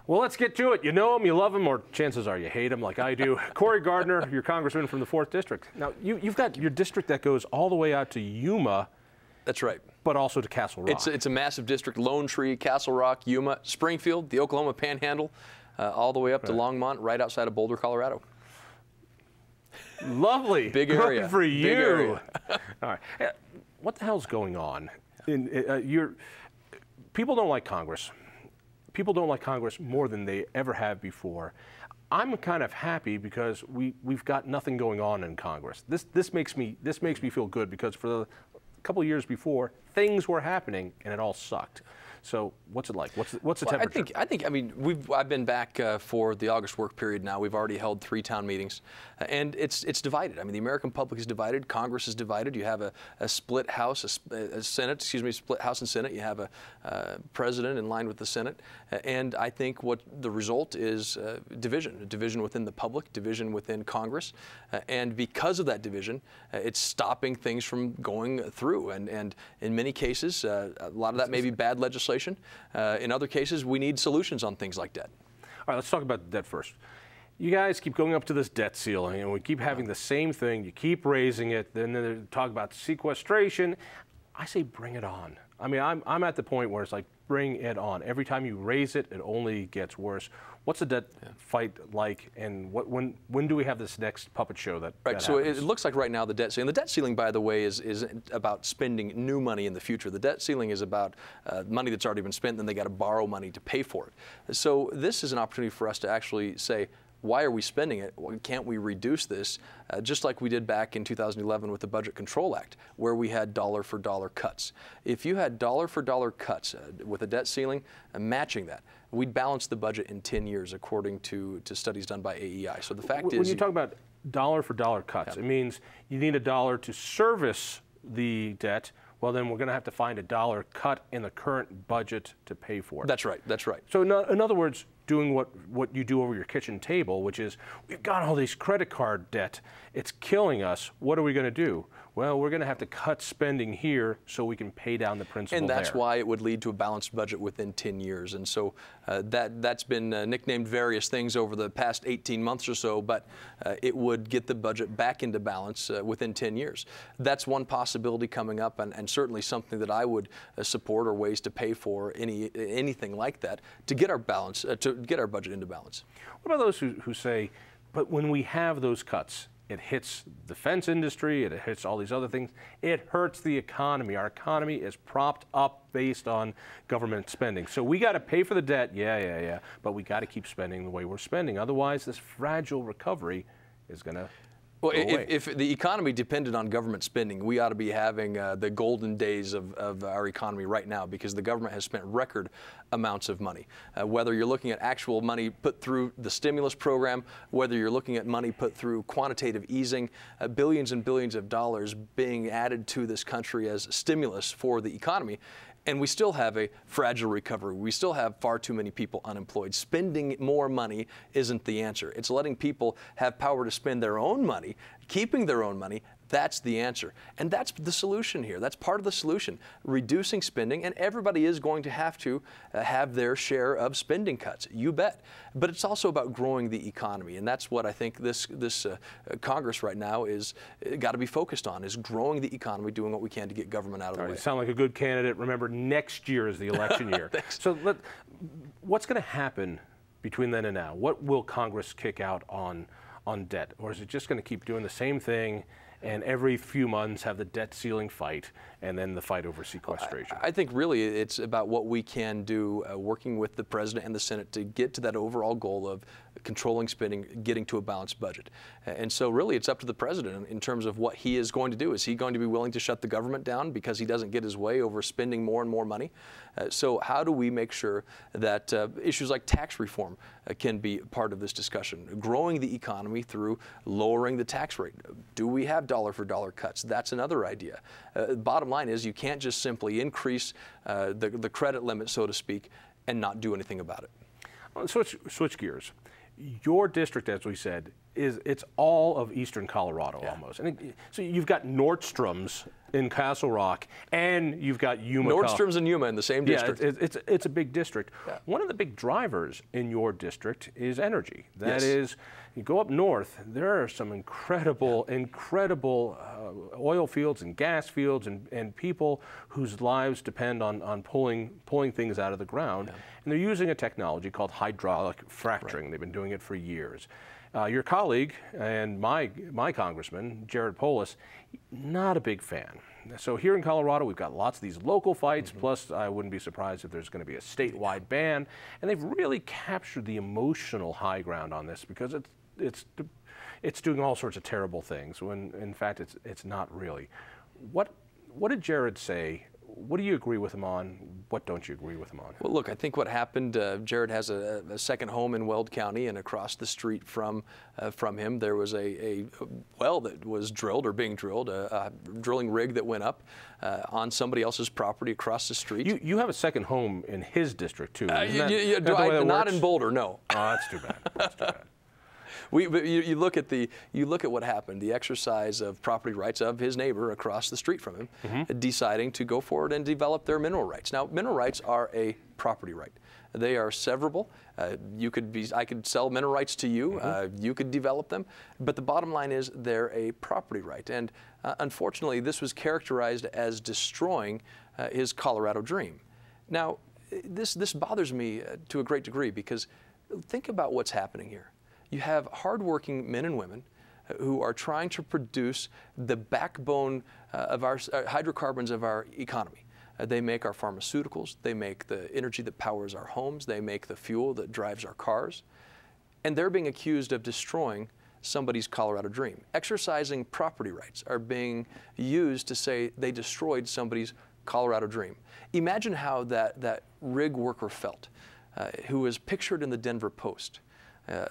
Well, let's get to it. You know him, you love him, or chances are you hate him like I do. Cory Gardner, your congressman from the 4th District. Now, you've got your district that goes all the way out to Yuma. That's right. But also to Castle Rock. It's a massive district. Lone Tree, Castle Rock, Yuma, Springfield, the Oklahoma Panhandle, all the way up to Longmont, right outside of Boulder, Colorado. Lovely. Big area. Good for you. Big area. All right. What the hell's going on? People don't like Congress. People don't like Congress more than they ever have before. I'm kind of happy because we've got nothing going on in Congress. This makes me feel good because for the couple of years before, things were happening and it all sucked. So what's it like? What's the temperature? I mean, I've been back for the August work period now. We've already held 3 town meetings, and it's divided. I mean, the American public is divided. Congress is divided. You have a split House, a Senate, split House and Senate. You have a president in line with the Senate, and I think what the result is division within the public, division within Congress, and because of that division, it's stopping things from going through. And in many cases, a lot of that may be bad legislation. In other cases, we need solutions on things like debt. All right, let's talk about debt first. You guys keep going up to this debt ceiling, and we keep having the same thing. You keep raising it. Then they talk about sequestration. I say bring it on. I mean, I'm at the point where it's like, bring it on. Every time you raise it, it only gets worse. What's the debt fight like, and when do we have this next puppet show that so happens? it looks like right now the debt ceiling. The debt ceiling, by the way, is about spending new money in the future. The debt ceiling is about money that's already been spent, then they got to borrow money to pay for it. So this is an opportunity for us to actually say, why are we spending it? Why can't we reduce this, just like we did back in 2011 with the Budget Control Act, where we had dollar-for-dollar cuts. If you had dollar-for-dollar cuts with a debt ceiling, matching that, we'd balance the budget in 10 years, according to studies done by AEI. So the fact is, when you talk about dollar-for-dollar cuts, it means you need $1 to service the debt. Well, then we're going to have to find $1 cut in the current budget to pay for it. That's right. That's right. So in other words, doing what you do over your kitchen table, which is, we've got all these credit card debt. It's killing us. What are we going to do? Well, we're going to have to cut spending here so we can pay down the principal And that's there. why it would lead to a balanced budget within 10 years. And so that's been nicknamed various things over the past 18 months or so, but it would get the budget back into balance within 10 years. That's one possibility coming up, and certainly something that I would support, or ways to pay for anything like that to get our balance, to get our budget into balance. What about those who say, but when we have those cuts, it hits the defense industry, it hits all these other things, it hurts the economy. Our economy is propped up based on government spending. So we got to pay for the debt, yeah, but we got to keep spending the way we're spending. Otherwise, this fragile recovery is going to Well, if the economy depended on government spending, we ought to be having the golden days of our economy right now, because the government has spent record amounts of money. Whether you're looking at actual money put through the stimulus program, whether you're looking at money put through quantitative easing, billions and billions of dollars being added to this country as stimulus for the economy. And we still have a fragile recovery. We still have far too many people unemployed. Spending more money isn't the answer. It's letting people have power to spend their own money, keeping their own money. That's the answer. And that's the solution here. That's part of the solution. Reducing spending, and everybody is going to have their share of spending cuts. You bet. But it's also about growing the economy, and that's what I think this Congress right now is got to be focused on, is growing the economy, doing what we can to get government out of the way. You sound like a good candidate. Remember, next year is the election year. So what's going to happen between then and now? What will Congress kick out on debt? Or is it just going to keep doing the same thing and every few months have the debt ceiling fight and then the fight over sequestration? I think really it's about what we can do working with the President and the Senate to get to that overall goal of controlling spending, getting to a balanced budget. And so really it's up to the President in terms of what he is going to do. Is he going to be willing to shut the government down because he doesn't get his way over spending more and more money? So how do we make sure that issues like tax reform can be part of this discussion? Growing the economy through lowering the tax rate. Do we have dollar-for-dollar cuts? That's another idea. Bottom line is, you can't just simply increase the credit limit, so to speak, and not do anything about it. Switch gears. Your district, as we said, it's all of eastern Colorado almost. And so you've got Nordstrom's in Castle Rock, and you've got Yuma. Nordstrom's and Yuma in the same district. Yeah, it's a big district. Yeah. One of the big drivers in your district is energy. That is, you go up north, there are some incredible oil fields and gas fields and people whose lives depend on pulling things out of the ground. Yeah. And they're using a technology called hydraulic fracturing. Right. They've been doing it for years. Your colleague and my congressman, Jared Polis, not a big fan. So here in Colorado, we've got lots of these local fights, plus I wouldn't be surprised if there's going to be a statewide ban. And they've really captured the emotional high ground on this because it's doing all sorts of terrible things when in fact it's not really. What did Jared say? What do you agree with him on? What don't you agree with him on? Well, look, I think what happened, Jared has a second home in Weld County, and across the street from him, there was a well that was drilled or being drilled, a drilling rig that went up on somebody else's property across the street. You have a second home in his district, too. Not in Boulder, no. Oh, that's too bad. That's too bad. You look at what happened, the exercise of property rights of his neighbor across the street from him, deciding to go forward and develop their mineral rights. Now, mineral rights are a property right. They are severable. I could sell mineral rights to you. You could develop them. But the bottom line is they're a property right. And unfortunately, this was characterized as destroying his Colorado dream. Now, this bothers me to a great degree because think about what's happening here. You have hardworking men and women who are trying to produce the backbone of our hydrocarbons of our economy. They make our pharmaceuticals, they make the energy that powers our homes, they make the fuel that drives our cars, and they're being accused of destroying somebody's Colorado dream. Exercising property rights are being used to say they destroyed somebody's Colorado dream. Imagine how that rig worker felt, who was pictured in the Denver Post.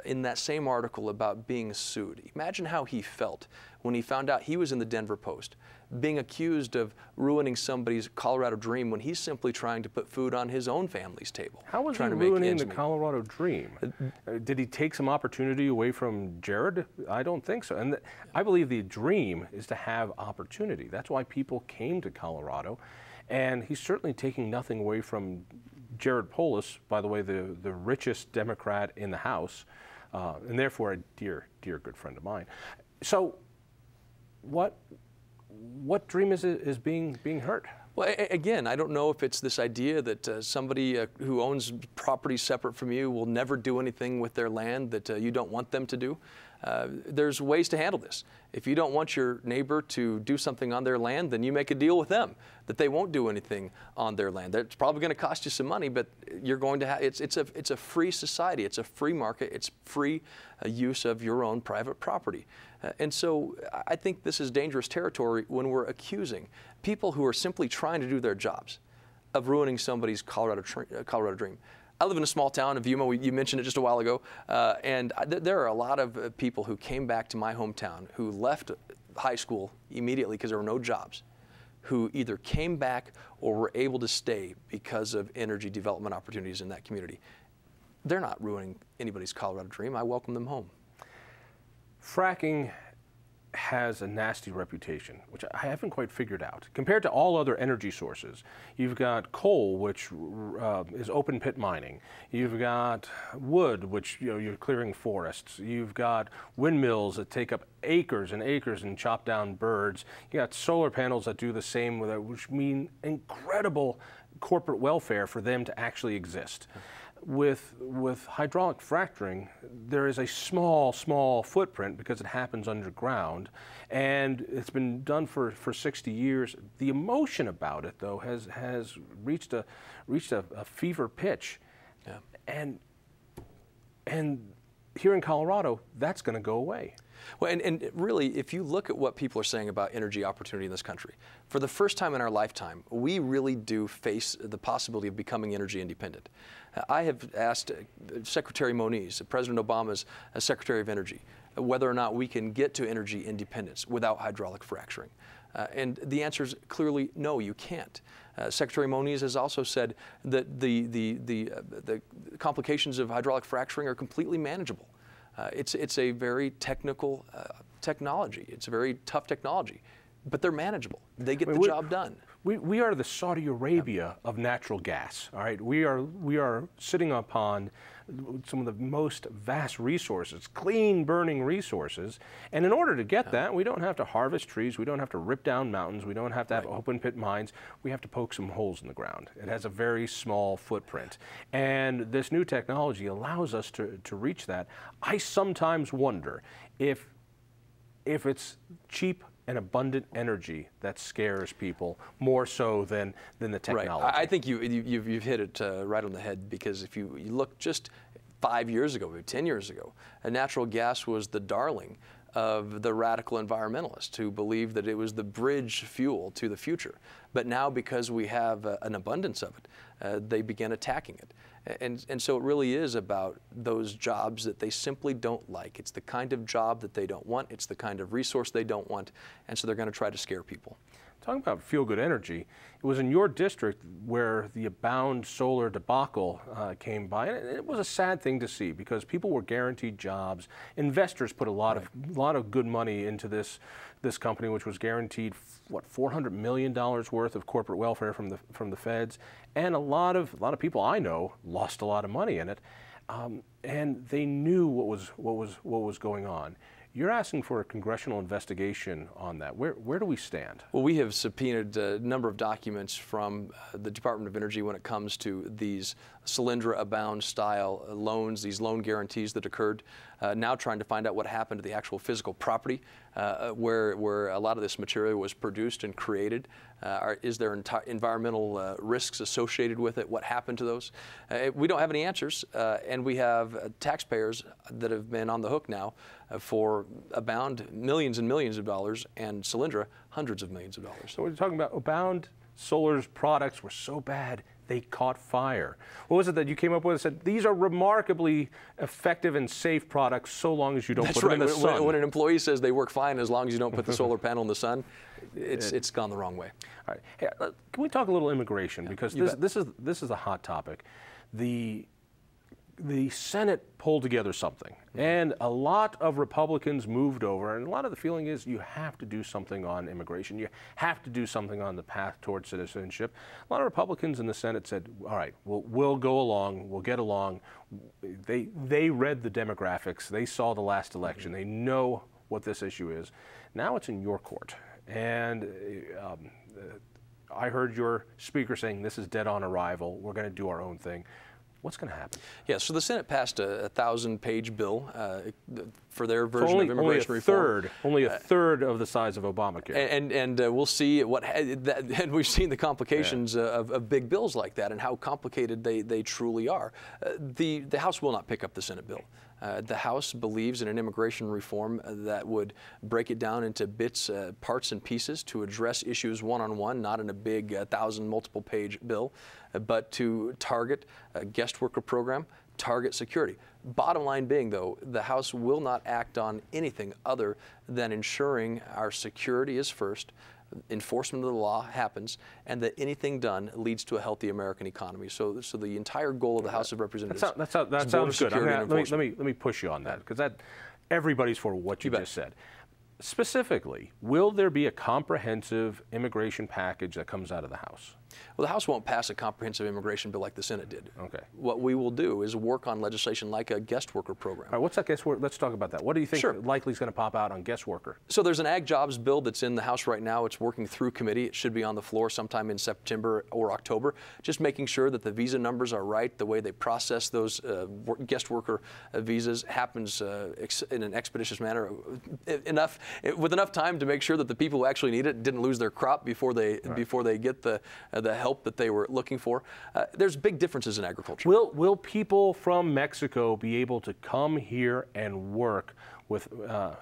In that same article about being sued. Imagine how he felt when he found out he was in the Denver Post, being accused of ruining somebody's Colorado dream when he's simply trying to put food on his own family's table. How was he ruining the Colorado dream? Did he take some opportunity away from Jared? I don't think so. And I believe the dream is to have opportunity. That's why people came to Colorado. And he's certainly taking nothing away from Jared Polis, by the way, the richest Democrat in the House, and therefore a dear good friend of mine. So, what dream is being hurt? Well, again, I don't know if it's this idea that somebody who owns property separate from you will never do anything with their land that you don't want them to do. There's ways to handle this. If you don't want your neighbor to do something on their land, then you make a deal with them that they won't do anything on their land. It's probably going to cost you some money, but you're going to have. It's a free society. It's a free market. It's free use of your own private property. And so I think this is dangerous territory when we're accusing people who are simply trying to do their jobs of ruining somebody's Colorado dream. I live in a small town of Yuma. You mentioned it just a while ago. And there are a lot of people who came back to my hometown who left high school immediately because there were no jobs, who either came back or were able to stay because of energy development opportunities in that community. They're not ruining anybody's Colorado dream. I welcome them home. Fracking has a nasty reputation, which I haven't quite figured out. Compared to all other energy sources, you've got coal, which is open pit mining. You've got wood, which you're clearing forests. You've got windmills that take up acres and acres and chop down birds. You got solar panels that do the same, which mean incredible corporate welfare for them to actually exist. With hydraulic fracturing, there is a small footprint because it happens underground, and it's been done for 60 years. The emotion about it, though, has reached a fever pitch, and here in Colorado, that's going to go away. Well, and really, if you look at what people are saying about energy opportunity in this country, for the first time in our lifetime, we really do face the possibility of becoming energy independent. I have asked Secretary Moniz, President Obama's Secretary of Energy, whether or not we can get to energy independence without hydraulic fracturing. And the answer is clearly no, you can't. Secretary Moniz has also said that the complications of hydraulic fracturing are completely manageable. It's a very technical technology. It's a very tough technology, but they're manageable. They get the job done. We are the Saudi Arabia of natural gas. All right, we are sitting upon some of the most vast resources, clean burning resources, and in order to get that, we don't have to harvest trees, we don't have to rip down mountains, we don't have to have open pit mines, we have to poke some holes in the ground. It has a very small footprint, and this new technology allows us to reach that. I sometimes wonder if it's cheap and abundant energy that scares people more so than the technology. Right. I think you've hit it right on the head, because if you look just 5 years ago, maybe 10 years ago, natural gas was the darling of the radical environmentalists who believed that it was the bridge fuel to the future. But now, because we have an abundance of it, they began attacking it. And so it really is about those jobs that they simply don't like. It's the kind of job that they don't want. It's the kind of resource they don't want. And so they're going to try to scare people. Talking about feel-good energy, it was in your district where the Abound solar debacle came by, and it was a sad thing to see because people were guaranteed jobs. Investors put a lot of good money into this company, which was guaranteed what, $400 million worth of corporate welfare from the feds, and a lot of people I know lost a lot of money in it, and they knew what was going on. You're asking for a congressional investigation on that. Where do we stand? Well, we have subpoenaed a number of documents from the Department of Energy when it comes to these Solyndra Abound style loans, these loan guarantees that occurred, now trying to find out what happened to the actual physical property where a lot of this material was produced and created. Is there environmental risks associated with it? What happened to those? We don't have any answers, and we have taxpayers that have been on the hook now for Abound millions and millions of dollars, and Solyndra hundreds of millions of dollars. So we're talking about Abound Solar's products were so bad they caught fire. What was it that you came up with and said, these are remarkably effective and safe products so long as you don't put them in the sun? When an employee says they work fine as long as you don't put the solar panel in the sun, it's gone the wrong way. All right. Hey, can we talk a little immigration? Because this is a hot topic. The Senate pulled together something, and a lot of Republicans moved over, and a lot of the feeling is you have to do something on immigration. You have to do something on the path towards citizenship. A lot of Republicans in the Senate said, all right, we'll go along, we'll get along. They read the demographics. They saw the last election. They know what this issue is. Now it's in your court, and I heard your speaker saying this is dead on arrival. We're going to do our own thing. What's going to happen? Yeah, so the Senate passed a 1,000-page bill for their version of immigration reform. Only a third of the size of Obamacare. And we'll see and we've seen the complications of big bills like that and how complicated they truly are. The House will not pick up the Senate bill. The House believes in an immigration reform that would break it down into bits, parts, and pieces to address issues one-on-one, not in a big 1,000 multiple-page bill, but to target a guest worker program, target security. Bottom line being, though, the House will not act on anything other than ensuring our security is first, enforcement of the law happens, and that anything done leads to a healthy American economy. So the entire goal of the House of Representatives that sounds good. Let me push you on that, because everybody's for what you just said. Specifically, will there be a comprehensive immigration package that comes out of the House? Well, the House won't pass a comprehensive immigration bill like the Senate did. Okay. What we will do is work on legislation like a guest worker program. All right, what's that guest worker? Let's talk about that. What do you think likely is going to pop out on guest worker? So there's an ag jobs bill that's in the House right now. It's working through committee. It should be on the floor sometime in September or October. Just making sure that the visa numbers are right, the way they process those guest worker visas happens in an expeditious manner, with enough time to make sure that the people who actually need it didn't lose their crop before they get the help that they were looking for. There's big differences in agriculture. Will people from Mexico be able to come here and work with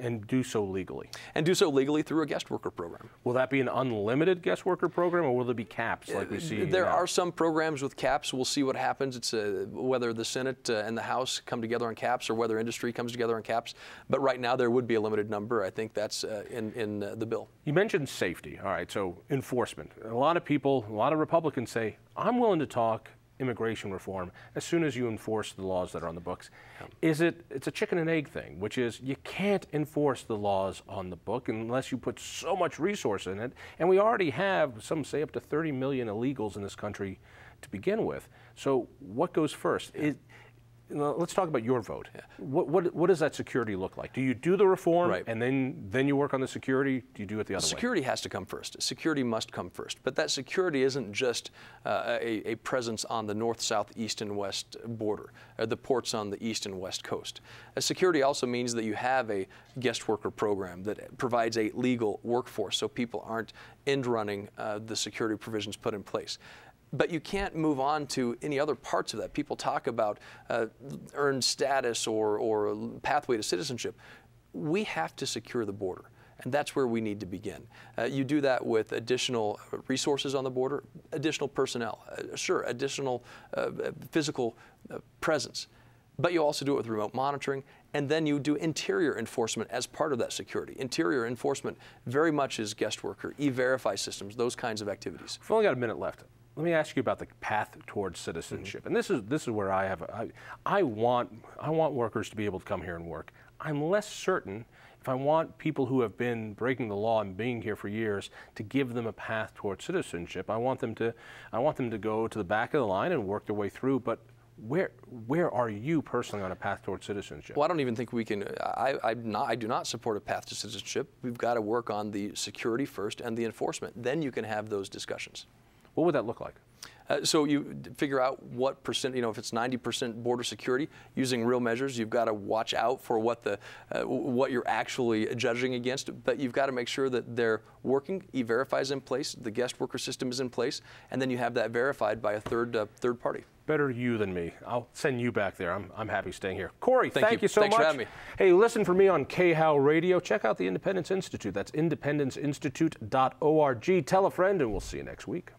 and do so legally? And do so legally through a guest worker program. Will that be an unlimited guest worker program, or will there be caps like we see There now? are some programs with caps. We'll see what happens. It's whether the Senate and the House come together on caps or whether industry comes together on caps. But right now there would be a limited number. I think that's in the bill. You mentioned safety. All right, so enforcement. A lot of people, a lot of Republicans say, I'm willing to talk immigration reform as soon as you enforce the laws that are on the books. It's a chicken and egg thing, which is you can't enforce the laws on the book unless you put so much resource in it. And we already have, some say, up to 30 million illegals in this country to begin with. So what goes first? Let's talk about your vote. Yeah. What does that security look like? Do you do the reform and then you work on the security? Do you do it the other way? Security has to come first. Security must come first. But that security isn't just a presence on the north, south, east, and west border, the ports on the east and west coast. Security also means that you have a guest worker program that provides a legal workforce so people aren't end-running the security provisions put in place. But you can't move on to any other parts of that. People talk about earned status or pathway to citizenship. We have to secure the border, and that's where we need to begin. You do that with additional resources on the border, additional personnel, sure, additional physical presence. But you also do it with remote monitoring, and then you do interior enforcement as part of that security. Interior enforcement very much is guest worker, e-verify systems, those kinds of activities. We've only got a minute left. Let me ask you about the path towards citizenship. And this is where I want workers to be able to come here and work. I'm less certain if I want people who have been breaking the law and being here for years to give them a path towards citizenship. I want them to go to the back of the line and work their way through. But where are you personally on a path towards citizenship? Well, I don't even think we can. I do not support a path to citizenship. We've got to work on the security first and the enforcement. Then you can have those discussions. What would that look like? So you figure out what percent, if it's 90% border security, using real measures, you've got to watch out for what you're actually judging against, but you've got to make sure that they're working, E-Verify is in place, the guest worker system is in place, and then you have that verified by a third party. Better you than me. I'll send you back there. I'm happy staying here. Corey, thank you so much. Thanks for having me. Hey, listen for me on KHOW Radio. Check out the Independence Institute. That's independenceinstitute.org. Tell a friend, and we'll see you next week.